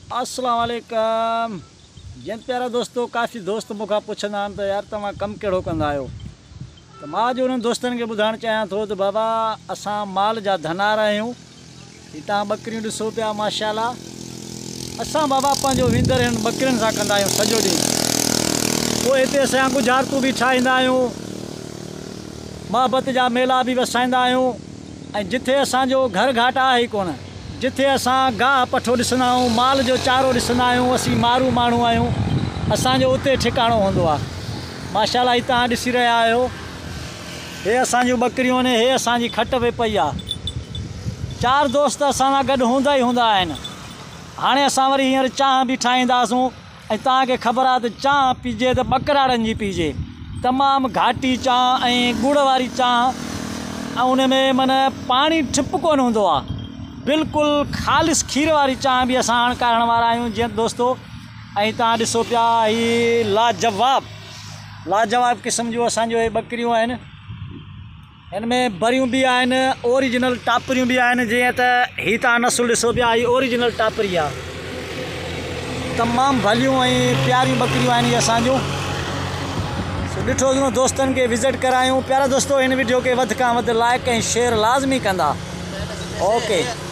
अस्सलाम वालेकुम। जिन प्यारा दोस्तों, काफ़ी दोस्त मुखा पुछंदा आहिनि त यार तव्हां कमु कहिड़ो कंदा आहियो। त मां अॼु उन्हनि दोस्तनि खे ॿुधाइणु चाहियां थो त बाबा असां माल जा धनार आहियूं। ही तव्हां ॿकरियूं ॾिसो पिया माशाल्लाह। असां बाबा पंहिंजो विंदर हिन ॿकरियुनि सां कंदा आहियूं सॼो ॾींहुं। पोइ हिते असां गुजारतूं बि ठाहींदा आहियूं, मोहबत जा मेला बि वसाईंदा आहियूं। ऐं जिथे असांजो घर घाट आहे ई कोन, जिथे असां गाह पठो ॾिसंदा आहियूं, माल जो चारो ॾिसंदा आहियूं, असीं मारू माण्हू आहियूं, असांजो उते ठिकाणो हूंदो आहे। माशाल्लाह ही तव्हां ॾिसी रहिया आहियो, हे असांजूं ॿकरियूं आहिनि, हे असांजी खट पे पई आहे। चार दोस्त असां सां गॾु हूंदा ई हूंदा आहिनि। हाणे असां वरी हींअर चांहि बि ठाहींदासूं। ऐं तव्हांखे ख़बर आहे त चांहि पीजे त ॿकराड़नि जी पीजे, तमामु घाटी चांहि ऐं गुड़ वारी चांहि। ऐं उन में माना पाणी ठिप कोन हूंदो आहे, बिल्कुलु ख़ालिस खीर वारी चांहि बि असां हाणे काढ़ण वारा आहियूं जीअं दोस्तो। ऐं तव्हां ॾिसो पिया, ही लाजवाब क़िस्म जूं असांजो हे ॿकरियूं आहिनि। हिन में बरियूं बि आहिनि, ओरिजिनल टापरियूं बि आहिनि। जीअं त ही तव्हां नसुल ॾिसो पिया, ही ओरिजिनल टापरी आहे। तमामु भलियूं ऐं प्यारियूं ॿकरियूं आहिनि इहे असांजूं। ॾिठो वञो दोस्तनि खे विज़िट करायूं। प्यारा दोस्तो, हिन वीडियो खे वधि खां वधि लाइक ऐं शेयर लाज़मी कंदा। ओके।